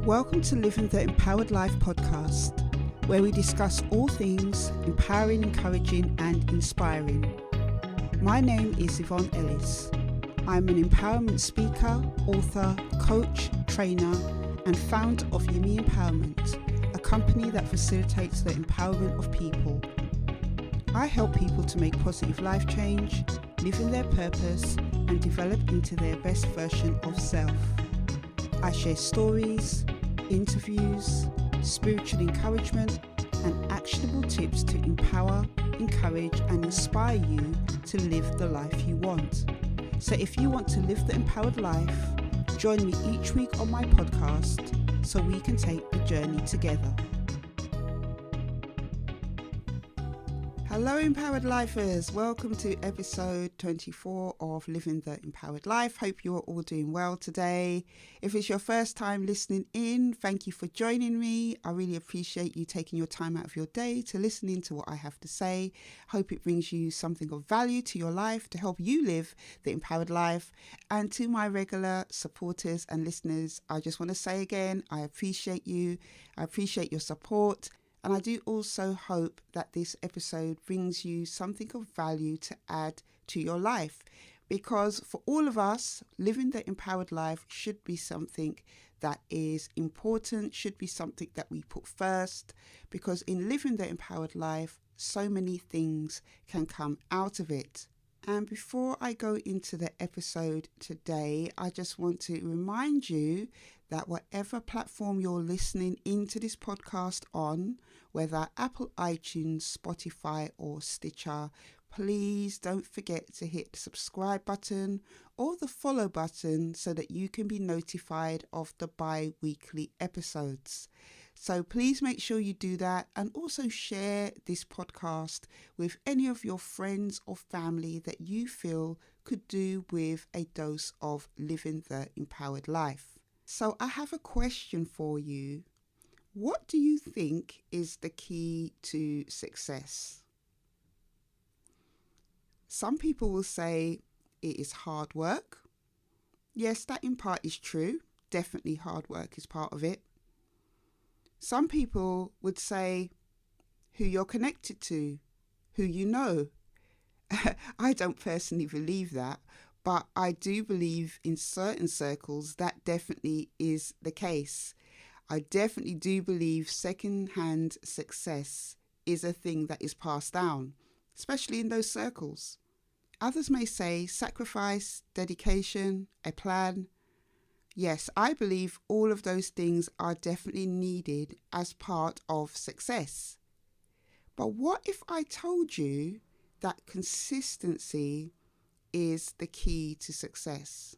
Welcome to Living the Empowered Life podcast, where we discuss all things empowering, encouraging and inspiring. My name is Yvonne Ellis. I'm an empowerment speaker, author, coach, trainer and founder of Yumi Empowerment, a company that facilitates the empowerment of people. I help people to make positive life change, live in their purpose and develop into their best version of self. I share stories, interviews, spiritual encouragement and actionable tips to empower, encourage and inspire you to live the life you want. So if you want to live the empowered life, join me each week on my podcast so we can take the journey together. Hello Empowered Lifers, welcome to episode 24 of Living the Empowered Life. Hope you are all doing well today. If it's your first time listening in, thank you for joining me. I really appreciate you taking your time out of your day to listen in to what I have to say. Hope it brings you something of value to your life to help you live the empowered life. And to my regular supporters and listeners, I just want to say again, I appreciate you. I appreciate your support. And I do also hope that this episode brings you something of value to add to your life, because for all of us, living the empowered life should be something that is important, should be something that we put first, because in living the empowered life, so many things can come out of it. And before I go into the episode today, I just want to remind you that whatever platform you're listening into this podcast on, whether Apple, iTunes, Spotify or Stitcher, please don't forget to hit the subscribe button or the follow button so that you can be notified of the bi-weekly episodes. So please make sure you do that, and also share this podcast with any of your friends or family that you feel could do with a dose of living the empowered life. So I have a question for you. What do you think is the key to success? Some people will say it is hard work. Yes, that in part is true. Definitely hard work is part of it. Some people would say who you're connected to, who you know. I don't personally believe that, but I do believe in certain circles that definitely is the case. I definitely do believe second-hand success is a thing that is passed down, especially in those circles. Others may say sacrifice, dedication, a plan. Yes, I believe all of those things are definitely needed as part of success. But what if I told you that consistency is the key to success?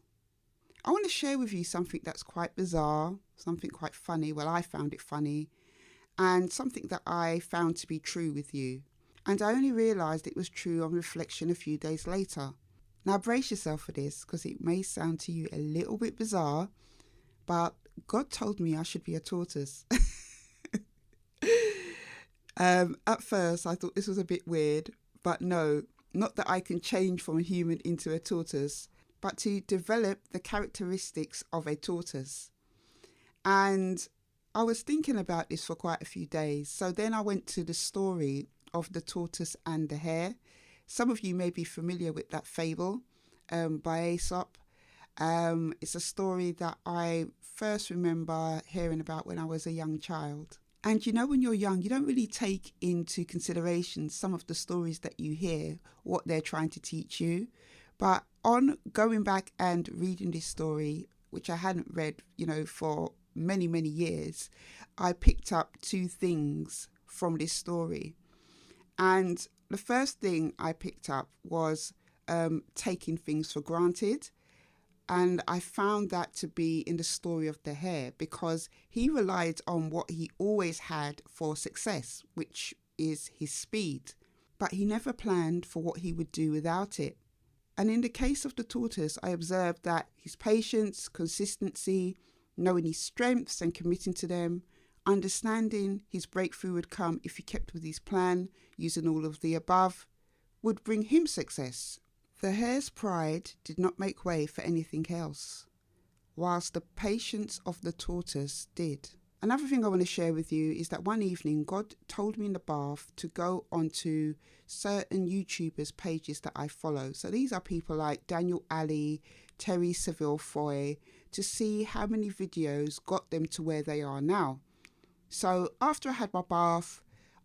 I want to share with you something that's quite bizarre, something quite funny. Well, I found it funny, and something that I found to be true with you. And I only realised it was true on reflection a few days later. Now brace yourself for this, because it may sound to you a little bit bizarre, but God told me I should be a tortoise. At first I thought this was a bit weird, but no, not that I can change from a human into a tortoise, but to develop the characteristics of a tortoise. And I was thinking about this for quite a few days. So then I went to the story of the tortoise and the hare. Some of you may be familiar with that fable by Aesop. It's a story that I first remember hearing about when I was a young child. And you know, when you're young, you don't really take into consideration some of the stories that you hear, what they're trying to teach you. But on going back and reading this story, which I hadn't read, for many, many years, I picked up two things from this story. And the first thing I picked up was taking things for granted. And I found that to be in the story of the hare, because he relied on what he always had for success, which is his speed. But he never planned for what he would do without it. And in the case of the tortoise, I observed that his patience, consistency, knowing his strengths and committing to them, understanding his breakthrough would come if he kept with his plan, using all of the above, would bring him success. The hare's pride did not make way for anything else. whilst the patience of the tortoise did. Another thing I want to share with you is that one evening God told me in the bath to go onto certain YouTubers' pages that I follow. So these are people like Daniel Alley, Terry Seville Foy, to see how many videos got them to where they are now. So after I had my bath,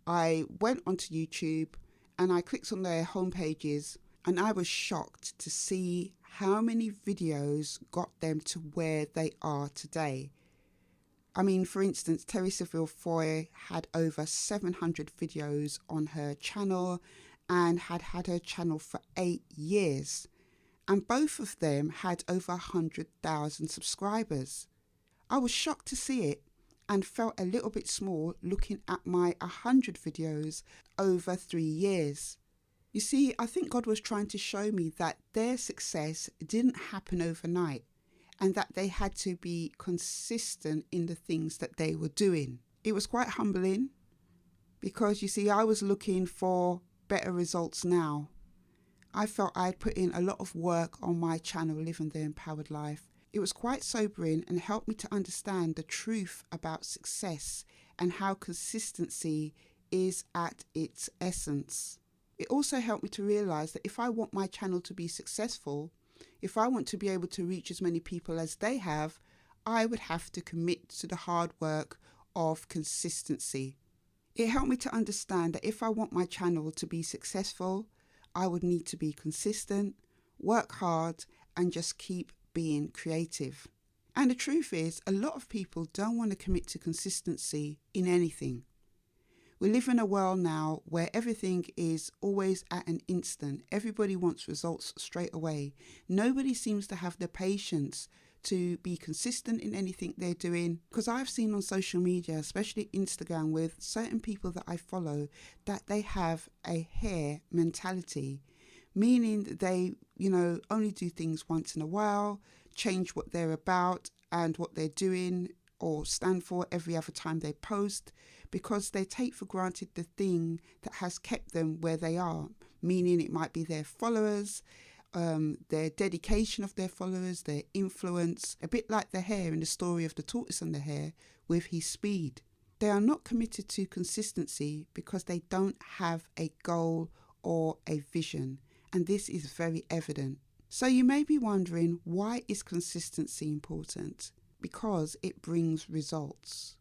I went onto YouTube and I clicked on their homepages, and I was shocked to see how many videos got them to where they are today. I mean, for instance, Terry Seville Foy had over 700 videos on her channel and had her channel for 8 years. And both of them had over 100,000 subscribers. I was shocked to see it and felt a little bit small looking at my 100 videos over 3 years. You see, I think God was trying to show me that their success didn't happen overnight and that they had to be consistent in the things that they were doing. It was quite humbling because, you see, I was looking for better results now. I felt I'd put in a lot of work on my channel, Living the Empowered Life. It was quite sobering and helped me to understand the truth about success and how consistency is at its essence. It also helped me to realize that if I want my channel to be successful, if I want to be able to reach as many people as they have, I would have to commit to the hard work of consistency. It helped me to understand that if I want my channel to be successful, I would need to be consistent, work hard, and just keep being creative. And the truth is, a lot of people don't want to commit to consistency in anything. We live in a world now where everything is always at an instant. Everybody wants results straight away. Nobody seems to have the patience to be consistent in anything they're doing. Because I've seen on social media, especially Instagram, with certain people that I follow, that they have a hare mentality, meaning that they, only do things once in a while, change what they're about and what they're doing or stand for every other time they post, because they take for granted the thing that has kept them where they are, meaning it might be their followers, their dedication of their followers, their influence, a bit like the hare in the story of the tortoise and the hare with his speed. They are not committed to consistency because they don't have a goal or a vision, and this is very evident. So you may be wondering, why is consistency important? Because it brings results.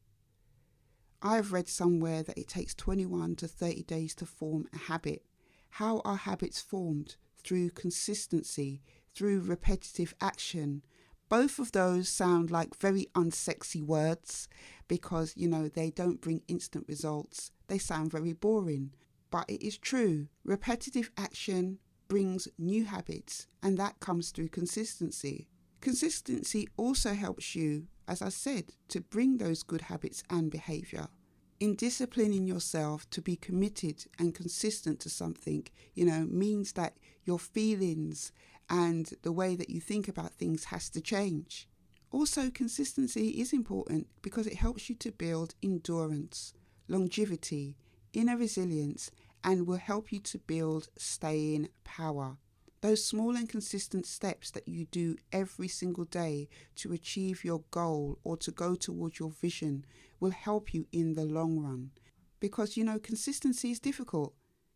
I've read somewhere that it takes 21 to 30 days to form a habit. How are habits formed? Through consistency, through repetitive action. Both of those sound like very unsexy words because, they don't bring instant results. They sound very boring. But it is true. Repetitive action brings new habits, and that comes through consistency. Consistency also helps you, as I said, to bring those good habits and behaviour. In disciplining yourself to be committed and consistent to something, means that your feelings and the way that you think about things has to change. Also, consistency is important because it helps you to build endurance, longevity, inner resilience, and will help you to build staying power. Those small and consistent steps that you do every single day to achieve your goal or to go towards your vision will help you in the long run. Because, consistency is difficult.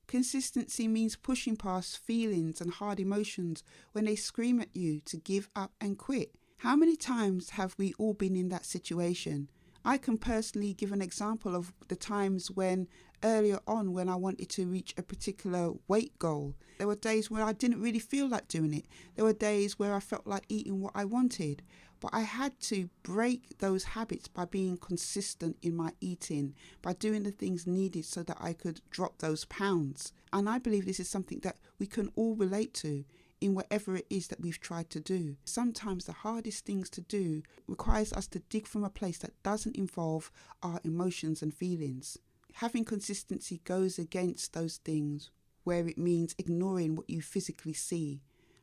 Consistency means pushing past feelings and hard emotions when they scream at you to give up and quit. How many times have we all been in that situation? I can personally give an example of the times when earlier on when I wanted to reach a particular weight goal. There were days where I didn't really feel like doing it. There were days where I felt like eating what I wanted. But I had to break those habits by being consistent in my eating, by doing the things needed so that I could drop those pounds. And I believe this is something that we can all relate to in whatever it is that we've tried to do. Sometimes the hardest things to do requires us to dig from a place that doesn't involve our emotions and feelings. Having consistency goes against those things where it means ignoring what you physically see.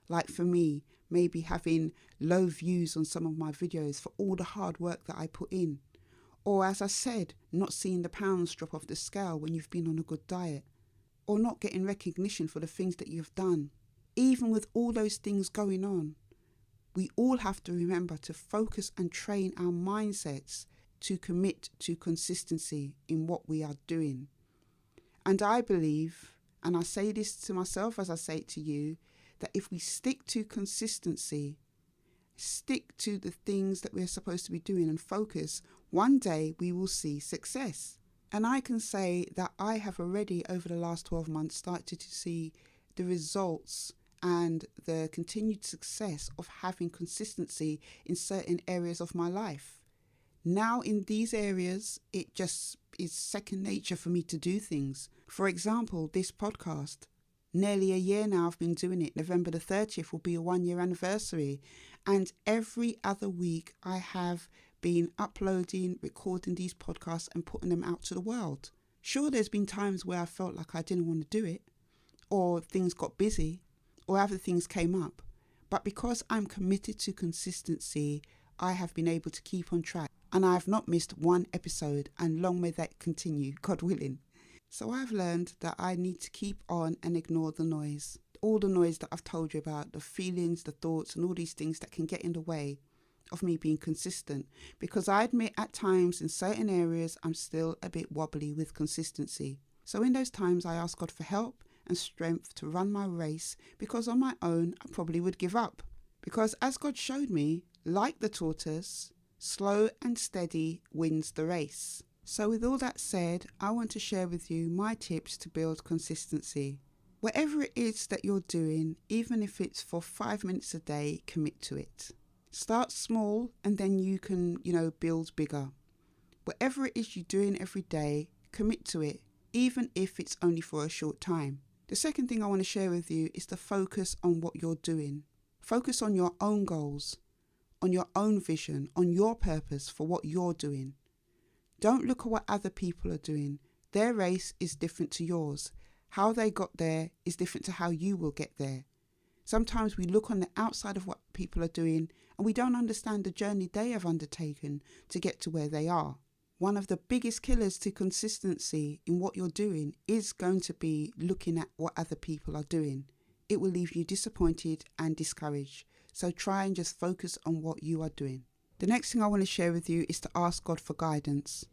Like for me, maybe having low views on some of my videos for all the hard work that I put in. Or as I said, not seeing the pounds drop off the scale when you've been on a good diet. Or not getting recognition for the things that you've done. Even with all those things going on, we all have to remember to focus and train our mindsets to commit to consistency in what we are doing. And I believe, and I say this to myself as I say it to you, that if we stick to consistency, stick to the things that we're supposed to be doing and focus, one day we will see success. And I can say that I have already, over the last 12 months, started to see the results and the continued success of having consistency in certain areas of my life. Now in these areas, it just is second nature for me to do things. For example, this podcast. Nearly a year now I've been doing it. November the 30th will be a 1-year anniversary. And every other week I have been uploading, recording these podcasts and putting them out to the world. Sure, there's been times where I felt like I didn't want to do it, or things got busy, or other things came up. But because I'm committed to consistency, I have been able to keep on track. And I have not missed one episode, and long may that continue, God willing. So I've learned that I need to keep on and ignore the noise. All the noise that I've told you about, the feelings, the thoughts, and all these things that can get in the way of me being consistent. Because I admit at times in certain areas, I'm still a bit wobbly with consistency. So in those times, I ask God for help and strength to run my race, because on my own, I probably would give up. Because as God showed me, like the tortoise, slow and steady wins the race. So with all that said, I want to share with you my tips to build consistency. Whatever it is that you're doing, even if it's for 5 minutes a day, commit to it. Start small and then you can, build bigger. Whatever it is you're doing every day, commit to it, even if it's only for a short time. The second thing I want to share with you is to focus on what you're doing. Focus on your own goals, on your own vision, on your purpose for what you're doing. Don't look at what other people are doing. Their race is different to yours. How they got there is different to how you will get there. Sometimes we look on the outside of what people are doing and we don't understand the journey they have undertaken to get to where they are. One of the biggest killers to consistency in what you're doing is going to be looking at what other people are doing. It will leave you disappointed and discouraged. So try and just focus on what you are doing. The next thing I want to share with you is to ask God for guidance.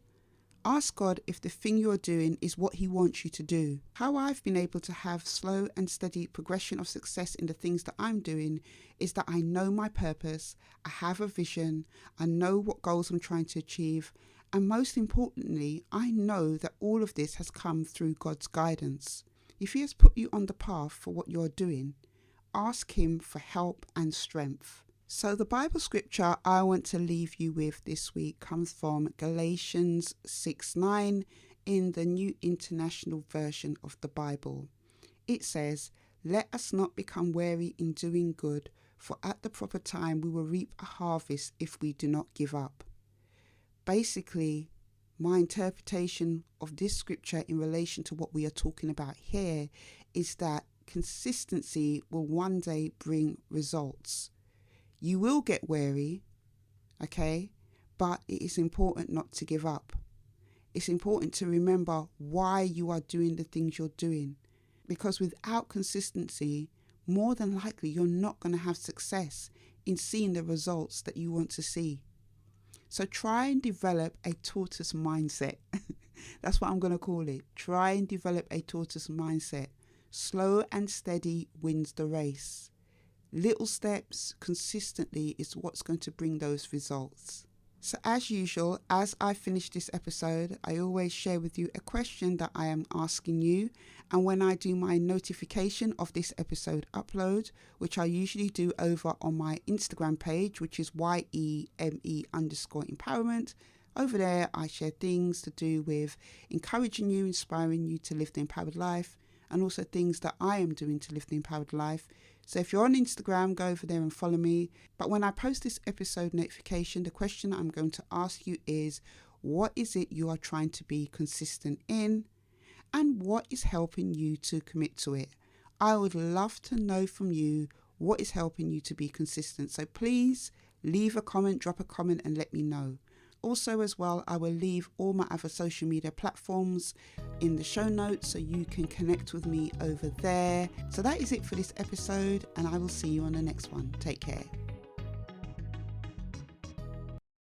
Ask God if the thing you're doing is what He wants you to do. How I've been able to have slow and steady progression of success in the things that I'm doing is that I know my purpose, I have a vision, I know what goals I'm trying to achieve, and most importantly, I know that all of this has come through God's guidance. If He has put you on the path for what you're doing, ask Him for help and strength. So the Bible scripture I want to leave you with this week comes from Galatians 6:9 in the New International Version of the Bible. It says, "Let us not become weary in doing good, for at the proper time we will reap a harvest if we do not give up." Basically, my interpretation of this scripture in relation to what we are talking about here is that consistency will one day bring results. You will get weary, okay, but it is important not to give up. It's important to remember why you are doing the things you're doing, because without consistency, more than likely you're not going to have success in seeing the results that you want to see. So try and develop a tortoise mindset. That's what I'm going to call it. Try and develop a tortoise mindset. Slow and steady wins the race. Little steps consistently is what's going to bring those results. So as usual, as I finish this episode, I always share with you a question that I am asking you. And when I do my notification of this episode upload, which I usually do over on my Instagram page, which is YEME_empowerment, over there I share things to do with encouraging you, inspiring you to live the empowered life, and also things that I am doing to live the empowered life. So if you're on Instagram, go over there and follow me. But when I post this episode notification, the question I'm going to ask you is, what is it you are trying to be consistent in? And what is helping you to commit to it? I would love to know from you what is helping you to be consistent. So please leave a comment, drop a comment and let me know. Also as well, I will leave all my other social media platforms in the show notes so you can connect with me over there. So that is it for this episode, and I will see you on the next one. Take care.